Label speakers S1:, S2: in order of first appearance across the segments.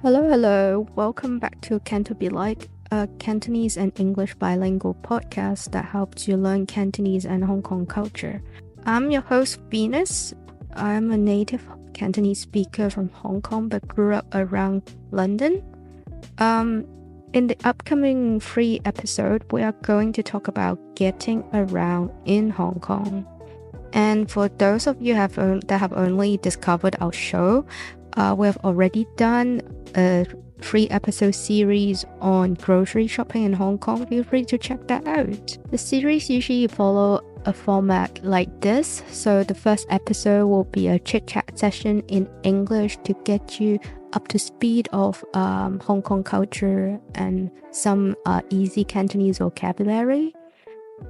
S1: Hello. Welcome back to Canto Be Like, a Cantonese and English bilingual podcast that helps you learn Cantonese and Hong Kong culture. I'm your host, Venus. I'm a native Cantonese speaker from Hong Kong but grew up around London. In the upcoming free episode, we are going to talk about getting around in Hong Kong. And for those of you that have only discovered our show, we have already done a free episode series on grocery shopping in Hong Kong. Feel free to check that out. The series usually follow a format like this. So the first episode will be a chit-chat session in English to get you up to speed of Hong Kong culture and some easy Cantonese vocabulary.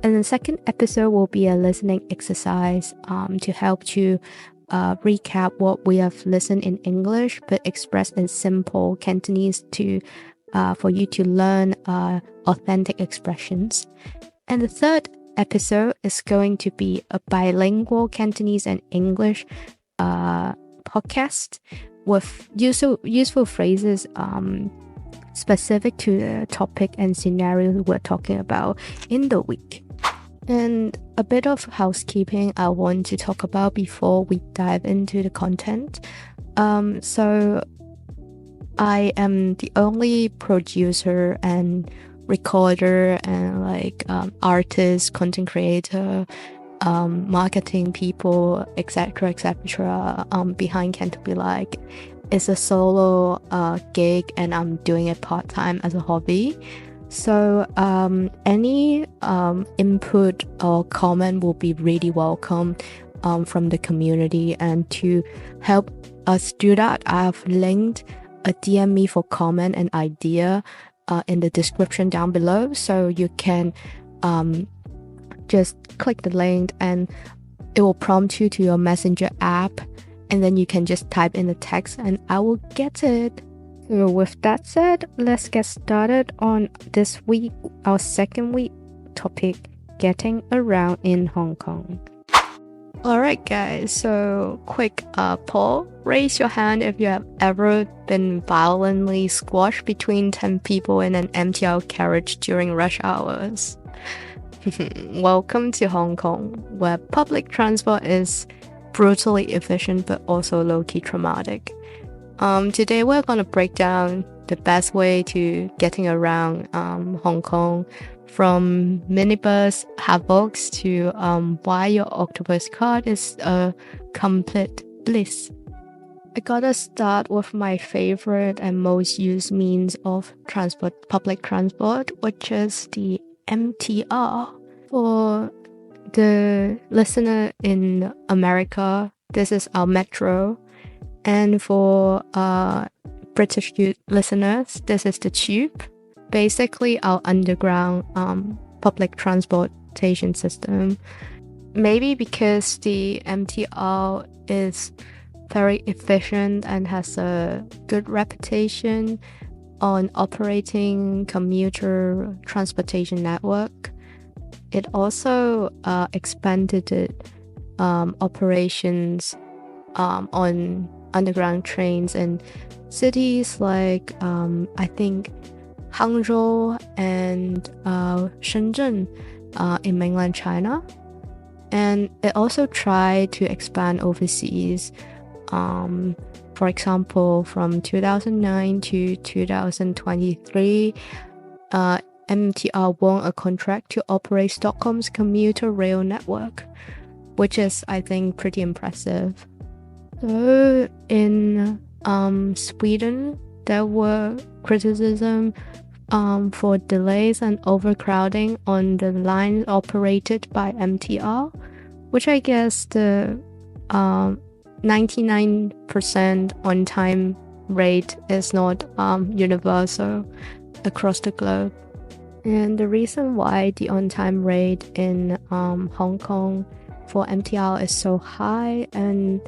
S1: And the second episode will be a listening exercise to help you recap what we have listened in English but expressed in simple Cantonese for you to learn authentic expressions. And the third episode is going to be a bilingual Cantonese and English podcast with useful phrases specific to the topic and scenario we're talking about in the week. And a bit of housekeeping I want to talk about before we dive into the content. So I am the only producer and recorder and artist, content creator, marketing people, etc. behind Can't Be Like. It's a solo gig and I'm doing it part-time as a hobby. So any input or comment will be really welcome from the community. And to help us do that, I've linked a DM me for comment and idea in the description down below. So you can just click the link and it will prompt you to your messenger app. And then you can just type in the text and I will get it. So with that said, let's get started on this week, our second week topic, getting around in Hong Kong. Alright guys, so quick poll. Raise your hand if you have ever been violently squashed between 10 people in an MTR carriage during rush hours. Welcome to Hong Kong, where public transport is brutally efficient but also low-key traumatic. Today we're gonna break down the best way to getting around Hong Kong, from minibus havocs to why your Octopus Card is a complete bliss. I gotta start with my favorite and most used means of public transport, which is the MTR. For the listener in America, this is our metro. And for British listeners, this is the tube. Basically, our underground public transportation system. Maybe because the MTR is very efficient and has a good reputation on operating commuter transportation network. It also expanded operations on underground trains in cities like I think Hangzhou and Shenzhen in mainland China. And it also tried to expand overseas. For example, from 2009 to 2023, MTR won a contract to operate Stockholm's commuter rail network, which is, I think, pretty impressive. So in Sweden, there were criticism for delays and overcrowding on the lines operated by MTR, which I guess the 99% on-time rate is not universal across the globe. And the reason why the on-time rate in Hong Kong for MTR is so high and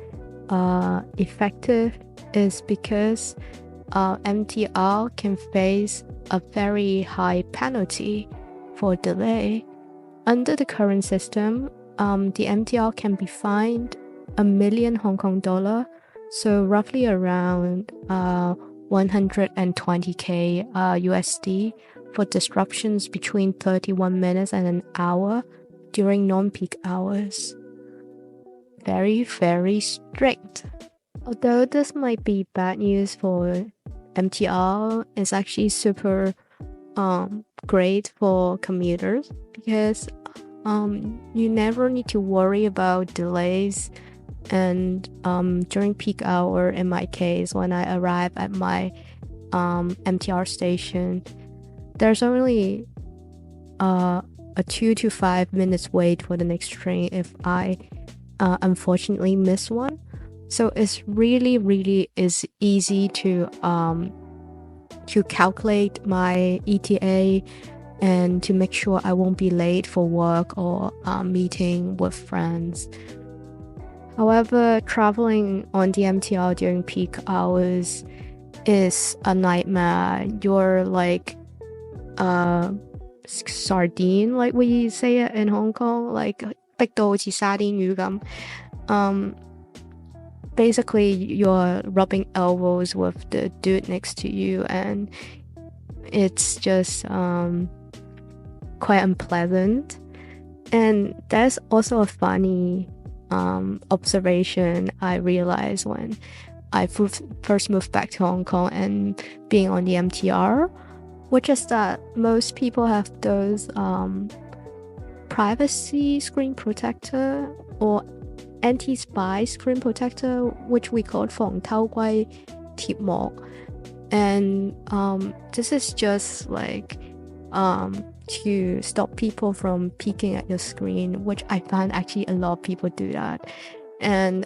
S1: effective is because MTR can face a very high penalty for delay. Under the current system, the MTR can be fined 1 million Hong Kong dollar, so roughly around 120k USD for disruptions between 31 minutes and an hour during non-peak hours. Very, very strict. Although this might be bad news for MTR, it's actually super great for commuters because you never need to worry about delays. And during peak hour, in my case, when I arrive at my MTR station, there's only a 2 to 5 minutes wait for the next train if I unfortunately miss one. So it's really is easy to calculate my ETA and to make sure I won't be late for work or meeting with friends. However, traveling on the MTR during peak hours is a nightmare. You're like sardine, like we say it in Hong Kong, like 逼到好似沙甸魚咁. Basically, you're rubbing elbows with the dude next to you, and it's just quite unpleasant. And that's also a funny observation I realized when I first moved back to Hong Kong and being on the MTR, which is that most people have those privacy screen protector or anti-spy screen protector, which we call 防偷窺貼膜. And this is just like to stop people from peeking at your screen, which I find actually a lot of people do that, and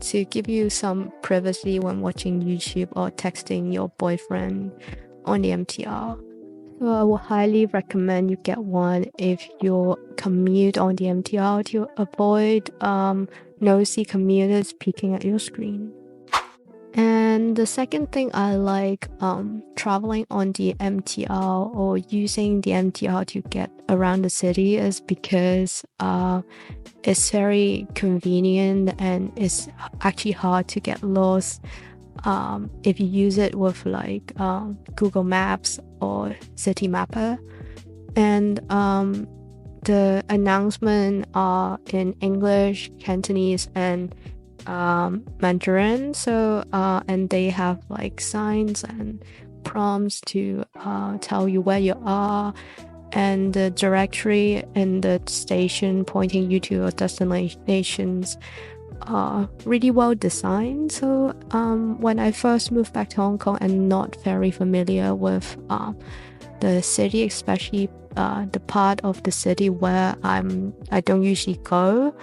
S1: to give you some privacy when watching YouTube or texting your boyfriend on the MTR. So I would highly recommend you get one if you commute on the MTR to avoid nosy commuters peeking at your screen. And the second thing I like traveling on the MTR or using the MTR to get around the city is because it's very convenient and it's actually hard to get lost if you use it with like Google Maps or City Mapper. And the announcements are in English, Cantonese, and Mandarin. So and they have like signs and prompts to tell you where you are, and the directory and the station pointing you to your destinations are really well designed. So when I first moved back to Hong Kong and not very familiar with the city, especially the part of the city where I don't usually go,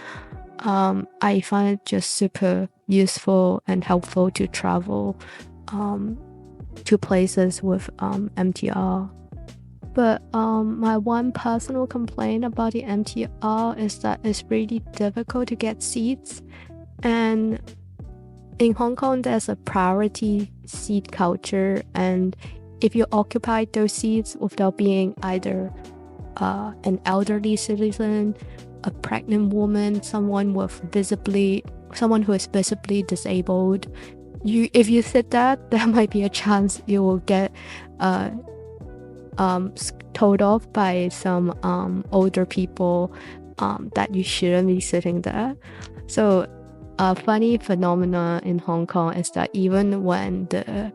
S1: I find it just super useful and helpful to travel to places with MTR. But my one personal complaint about the MTR is that it's really difficult to get seats. And in Hong Kong, there's a priority seat culture, and if you occupy those seats without being either an elderly citizen, a pregnant woman, someone who is visibly disabled, if you sit that, there might be a chance you will get told off by some older people that you shouldn't be sitting there. So a funny phenomenon in Hong Kong is that even when the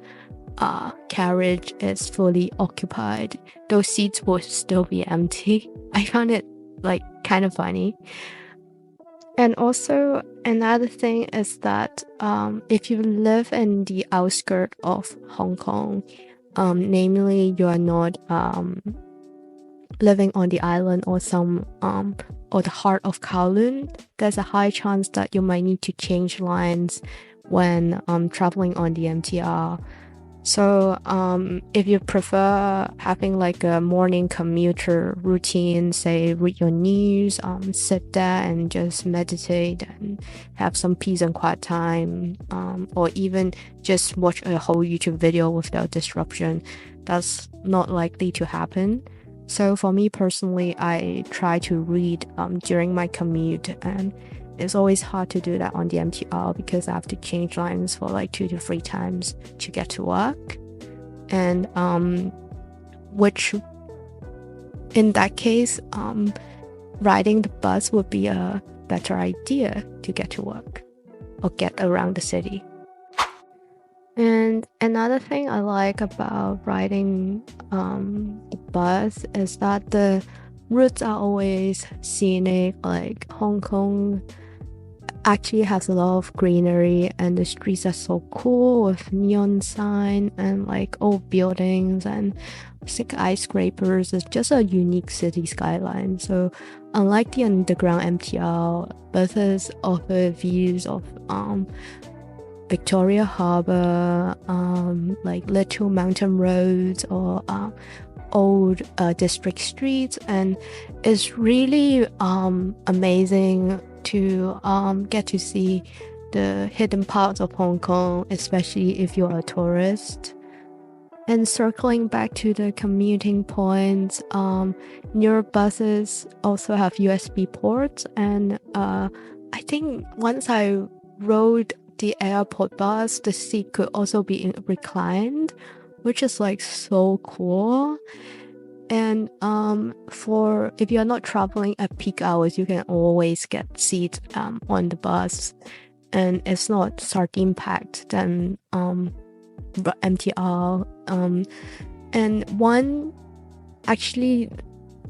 S1: carriage is fully occupied, those seats will still be empty. I found it like kind of funny. And also another thing is that if you live in the outskirts of Hong Kong, namely you are not living on the island or or the heart of Kowloon, there's a high chance that you might need to change lines when traveling on the MTR. So if you prefer having like a morning commuter routine, say read your news, sit there and just meditate and have some peace and quiet time, or even just watch a whole YouTube video without disruption, that's not likely to happen. So for me personally, I try to read during my commute, and it's always hard to do that on the MTR because I have to change lines for like 2 to 3 times to get to work. And which in that case, riding the bus would be a better idea to get to work or get around the city. And another thing I like about riding the bus is that the routes are always scenic. Like Hong Kong actually has a lot of greenery and the streets are so cool with neon sign and like old buildings and skyscrapers. It's just a unique city skyline. So unlike the underground MTR, buses offer views of Victoria Harbour, like little mountain roads or old district streets, and it's really amazing to get to see the hidden parts of Hong Kong, especially if you're a tourist. And circling back to the commuting points, newer buses also have USB ports, and I think once I rode the airport bus, the seat could also be reclined, which is like so cool. And for if you're not traveling at peak hours, you can always get seats on the bus, and it's not sardine packed than MTR. And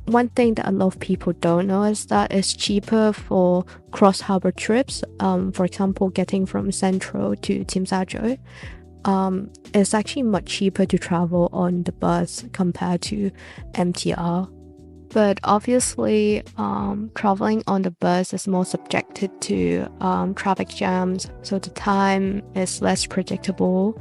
S1: one thing that a lot of people don't know is that it's cheaper for cross-harbour trips. For example, getting from Central to Tsim Sha Tsui. It's actually much cheaper to travel on the bus compared to MTR. But obviously, traveling on the bus is more subjected to traffic jams, so the time is less predictable.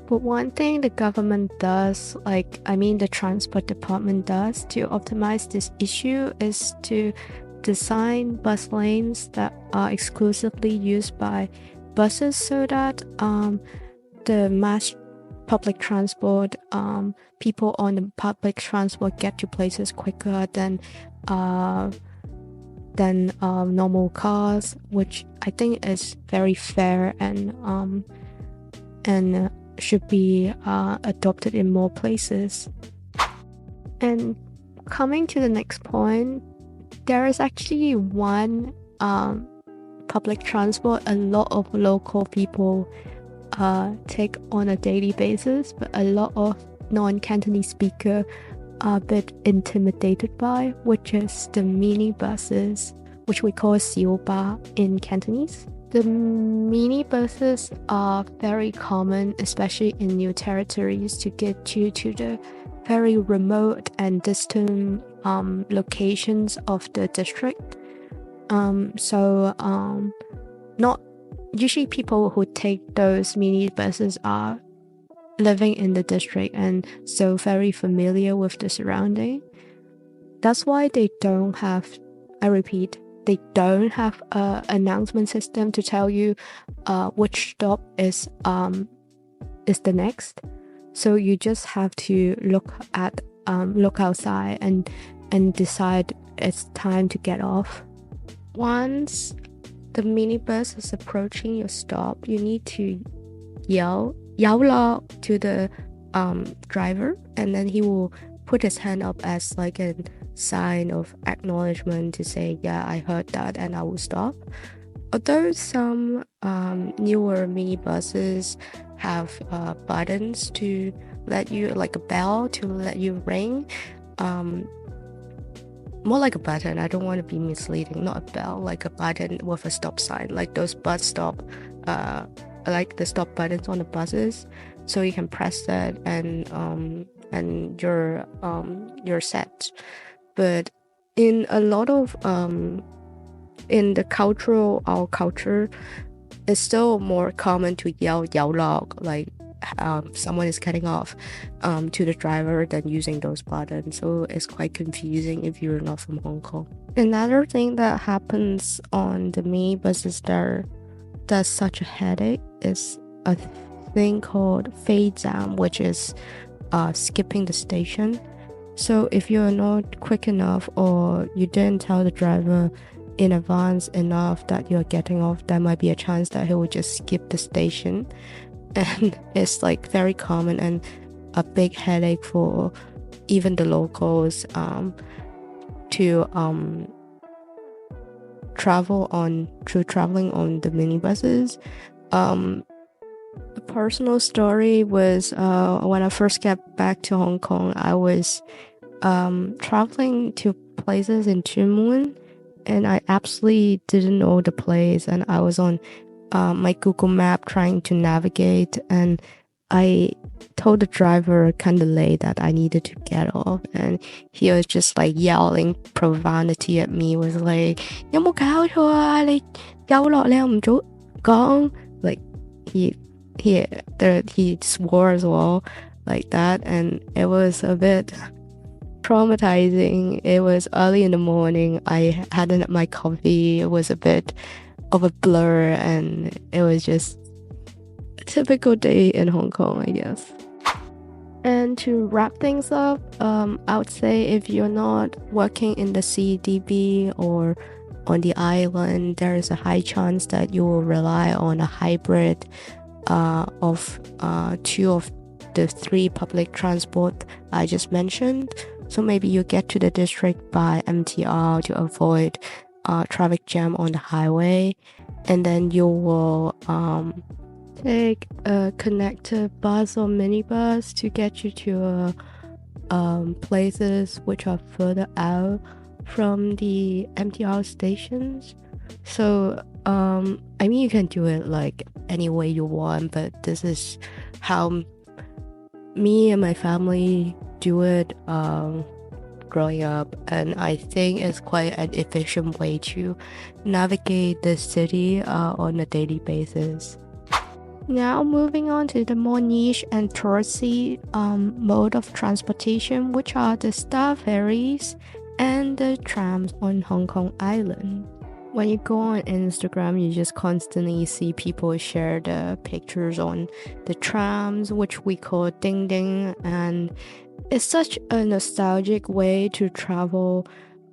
S1: But one thing the government does, the transport department does to optimize this issue is to design bus lanes that are exclusively used by buses so that the mass public transport, people on the public transport get to places quicker than normal cars, which I think is very fair and should be adopted in more places. And coming to the next point, there is actually one public transport a lot of local people take on a daily basis, but a lot of non-Cantonese speakers are a bit intimidated by, which is the minibuses, which we call siu ba in Cantonese. The minibuses are very common, especially in new territories, to get you to the very remote and distant locations of the district. Not usually people who take those minibuses are living in the district and so very familiar with the surrounding. That's why they don't have, I repeat, they don't have an announcement system to tell you which stop is the next. So you just have to look outside and decide it's time to get off. Once the minibus is approaching your stop, you need to yell lo to the driver, and then he will put his hand up as like a sign of acknowledgement to say, yeah, I heard that and I will stop. Although some newer minibuses have buttons to let you, like a bell to let you ring, more like a button. I don't want to be misleading, not a bell, like a button with a stop sign, like those bus stop, like the stop buttons on the buses. So you can press that and you're set. But in a lot of in the our culture, it's still more common to yell log, like someone is cutting off to the driver than using those buttons. So it's quite confusing if you're not from Hong Kong. Another thing that happens on the minibuses that's such a headache is a thing called fei zam, which is skipping the station. So if you're not quick enough or you didn't tell the driver in advance enough that you're getting off, there might be a chance that he will just skip the station. And it's like very common and a big headache for even the locals to traveling on the minibuses. A personal story was when I first got back to Hong Kong, I was traveling to places in Chunmun, and I absolutely didn't know the place, and I was on my Google map trying to navigate, and I told the driver kind of late that I needed to get off, and he was just like yelling profanity at me, was like 有冇搞錯啊？你有落你又唔早講 like he swore as well like that, and it was a bit traumatizing. It was early in the morning. I hadn't had my coffee. It was a bit of a blur, and it was just a typical day in Hong Kong, I guess. And to wrap things up, I would say if you're not working in the CDB or on the island, there is a high chance that you will rely on a hybrid of two of the three public transport I just mentioned. So maybe you get to the district by MTR to avoid traffic jam on the highway, and then you will take a connector bus or minibus to get you to places which are further out from the MTR stations. So I mean, you can do it like any way you want, but this is how me and my family do it growing up, and I think it's quite an efficient way to navigate the city on a daily basis. Now moving on to the more niche and touristy mode of transportation, which are the Star Ferries and the trams on Hong Kong Island. When you go on Instagram, you just constantly see people share the pictures on the trams, which we call ding ding, and it's such a nostalgic way to travel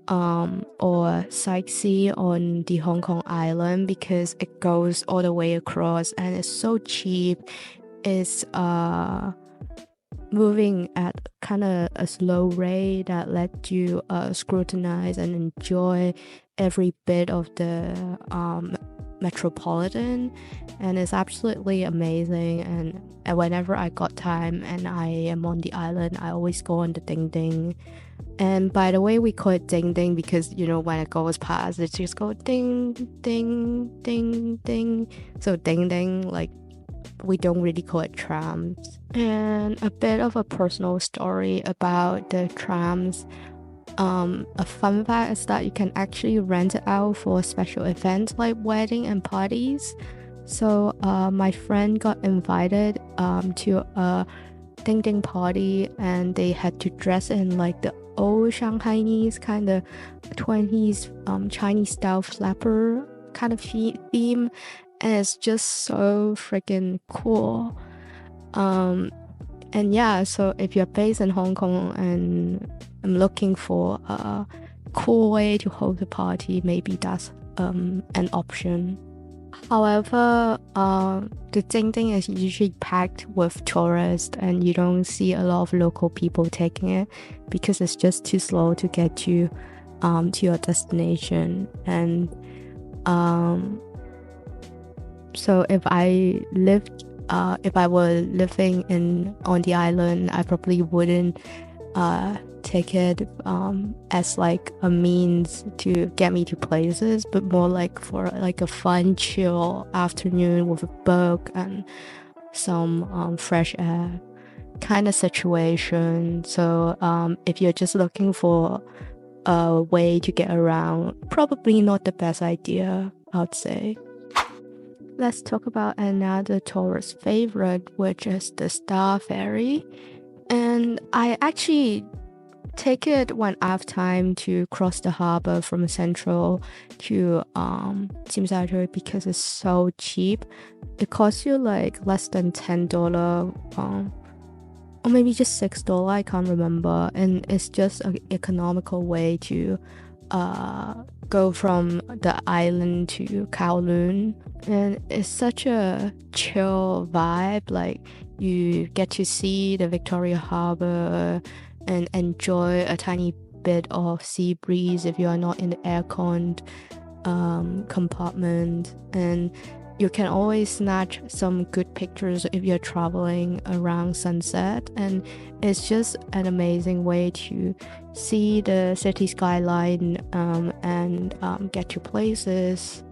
S1: or sightsee on the Hong Kong Island because it goes all the way across and it's so cheap. It's moving at kind of a slow rate that lets you scrutinize and enjoy every bit of the metropolitan, and it's absolutely amazing. And whenever I got time and I am on the island, I always go on the ding ding. And by the way, we call it ding ding because, you know, when it goes past, it just go ding ding ding ding. So ding ding, like, we don't really call it trams. And a bit of a personal story about the trams. A fun fact is that you can actually rent it out for special events like wedding and parties. So my friend got invited to a ding ding party, and they had to dress in like the old Shanghainese kind of 20s Chinese style flapper kind of theme, and it's just so freaking cool. And yeah, so if you're based in Hong Kong and I'm looking for a cool way to hold a party, maybe that's an option. However, the ding ding is usually packed with tourists, and you don't see a lot of local people taking it because it's just too slow to get you to your destination. And so if I were living on the island, I probably wouldn't take it as like a means to get me to places, but more like for like a fun chill afternoon with a book and some fresh air kind of situation. So if you're just looking for a way to get around, probably not the best idea, I'd say. Let's talk about another tourist favorite, which is the Star Ferry. And I actually take it when I have time to cross the harbor from Central to Tsim Sha Tsui because it's so cheap. It costs you like less than $10 or maybe just $6, I can't remember. And it's just an economical way to go from the island to Kowloon, and it's such a chill vibe. Like, you get to see the Victoria Harbour and enjoy a tiny bit of sea breeze if you are not in the aircon compartment, and you can always snatch some good pictures if you're traveling around sunset, and it's just an amazing way to see the city skyline and get to places.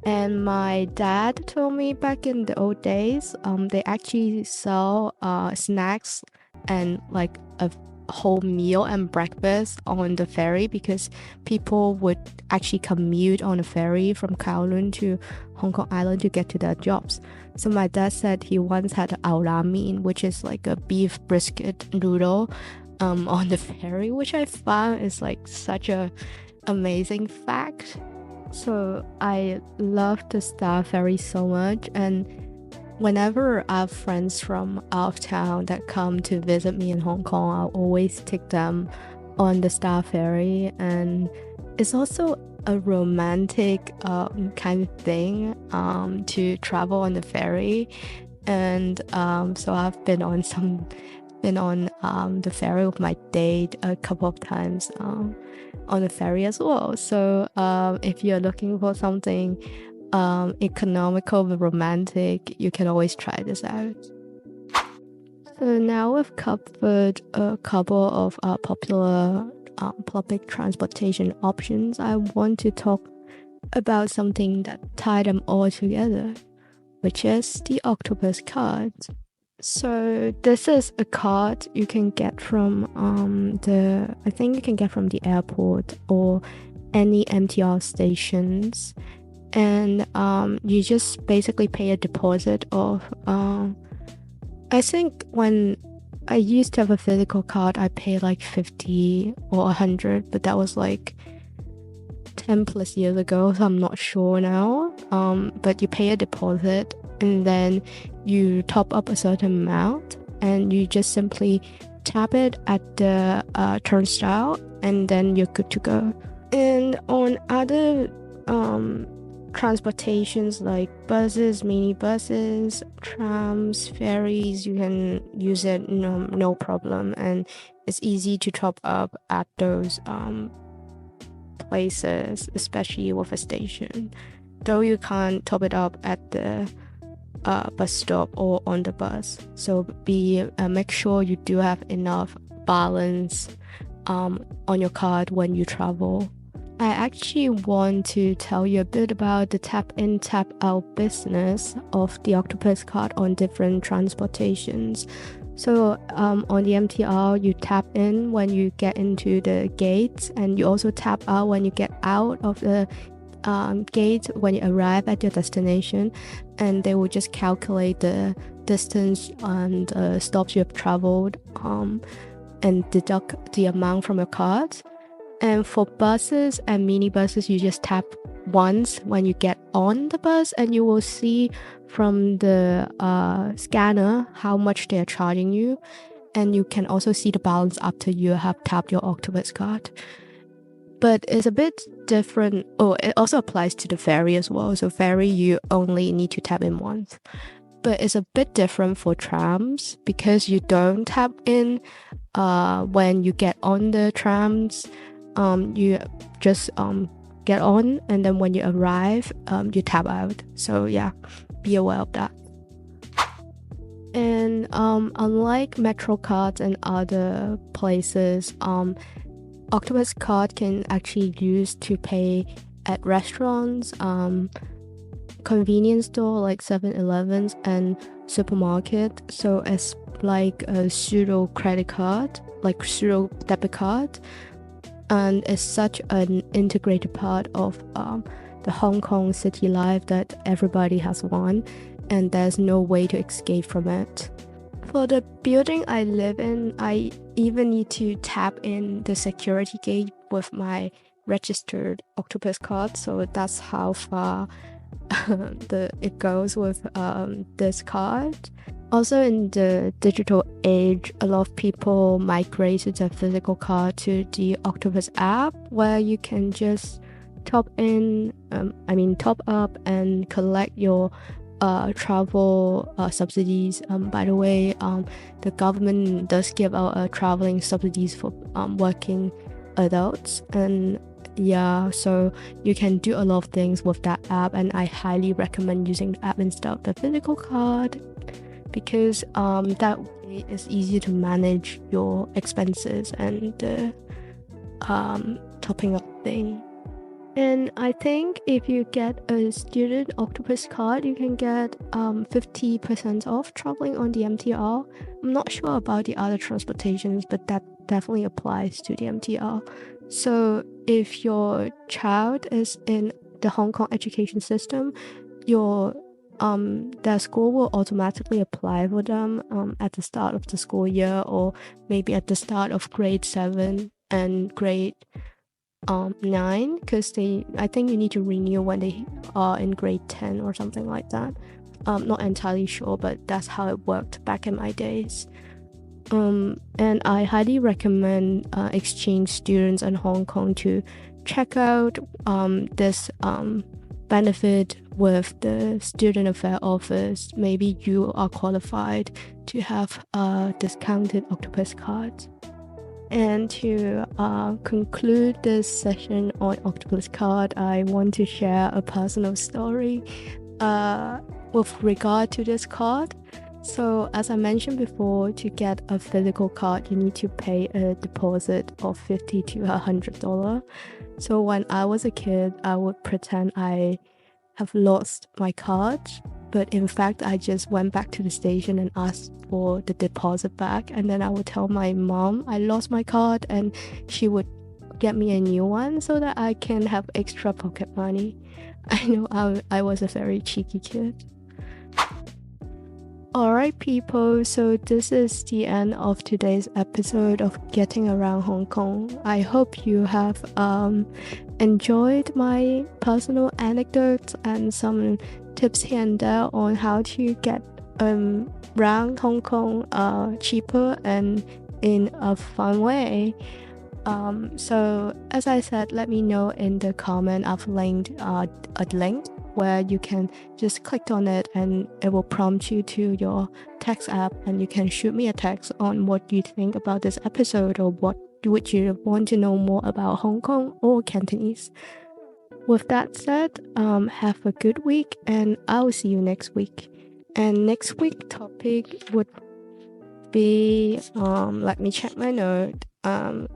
S1: And my dad told me back in the old days, they actually sell snacks and like a whole meal and breakfast on the ferry, because people would actually commute on a ferry from Kowloon to Hong Kong Island to get to their jobs. So my dad said he once had ao la mein, which is like a beef brisket noodle on the ferry, which I found is like such a amazing fact. So I love the Star Ferry so much, and whenever I have friends from out of town that come to visit me in Hong Kong, I'll always take them on the Star Ferry, and it's also a romantic kind of thing to travel on the ferry. And so I've been on the ferry with my date a couple of times on the ferry as well. So if you're looking for something economical but romantic, you can always try this out. So now we've covered a couple of popular public transportation options. I want to talk about something that ties them all together, which is the Octopus Card. So this is a card you can get from I think you can get from the airport or any MTR stations, and you just basically pay a deposit of I think when I used to have a physical card, I paid like 50 or 100, but that was like 10 plus years ago, so I'm not sure now. But you pay a deposit, and then you top up a certain amount, and you just simply tap it at the turnstile, and then you're good to go. And on other transportations like buses, minibuses, trams, ferries, you can use it no problem, and it's easy to top up at those places, especially with a station, though you can't top it up at the bus stop or on the bus. So make sure you do have enough balance on your card when you travel. I actually want to tell you a bit about the tap in tap out business of the Octopus Card on different transportations. So on the MTR, you tap in when you get into the gates, and you also tap out when you get out of the gate when you arrive at your destination, and they will just calculate the distance and stops you have traveled and deduct the amount from your card. And for buses and minibuses, you just tap once when you get on the bus, and you will see from the scanner how much they are charging you, and you can also see the balance after you have tapped your Octopus Card. But it's a bit different. Oh, it also applies to the ferry as well. So ferry, you only need to tap in once. But it's a bit different for trams, because you don't tap in when you get on the trams. You just get on, and then when you arrive, you tap out. So yeah, be aware of that. And unlike Metro cards and other places, Octopus Card can actually use to pay at restaurants, convenience store like 7-Elevens and supermarket. So it's like a pseudo credit card, like pseudo debit card, and it's such an integrated part of the Hong Kong city life that everybody has one, and there's no way to escape from it. For the building I live in, I even need to tap in the security gate with my registered Octopus Card, so that's how far it goes with this card. Also, in the digital age, a lot of people migrated their physical card to the Octopus app, where you can just top up and collect your travel subsidies. By the way, the government does give out traveling subsidies for working adults, and yeah, so you can do a lot of things with that app, and I highly recommend using the app instead of the physical card, because that way it's easier to manage your expenses and the topping up thing. And I think if you get a student Octopus card, you can get 50% off traveling on the MTR. I'm not sure about the other transportations, but that definitely applies to the MTR. So if your child is in the Hong Kong education system, their school will automatically apply for them at the start of the school year, or maybe at the start of grade 7 and grade 9, because I think you need to renew when they are in grade 10 or something like that. Not entirely sure, but that's how it worked back in my days. And I highly recommend exchange students in Hong Kong to check out this benefit with the Student Affairs Office. Maybe you are qualified to have a discounted Octopus card. And to conclude this session on Octopus Card, I want to share a personal story with regard to this card. So as I mentioned before, to get a physical card, you need to pay a deposit of $50 to $100. So when I was a kid, I would pretend I have lost my card, but in fact I just went back to the station and asked for the deposit back, and then I would tell my mom I lost my card, and she would get me a new one so that I can have extra pocket money. I know I was a very cheeky kid. Alright people, so this is the end of today's episode of Getting Around Hong Kong. I hope you have enjoyed my personal anecdotes and some tips here and there on how to get around Hong Kong cheaper and in a fun way. So as I said, let me know in the comment. I've linked a link where you can just click on it and it will prompt you to your text app, and you can shoot me a text on what you think about this episode, or what would you want to know more about Hong Kong or Cantonese. With that said, have a good week, and I'll see you next week. And next week topic would be let me check my note.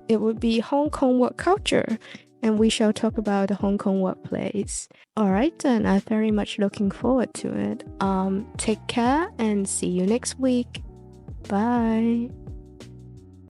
S1: It would be Hong Kong work culture, and we shall talk about the Hong Kong workplace. Alright then, I'm very much looking forward to it. Take care and see you next week. Bye.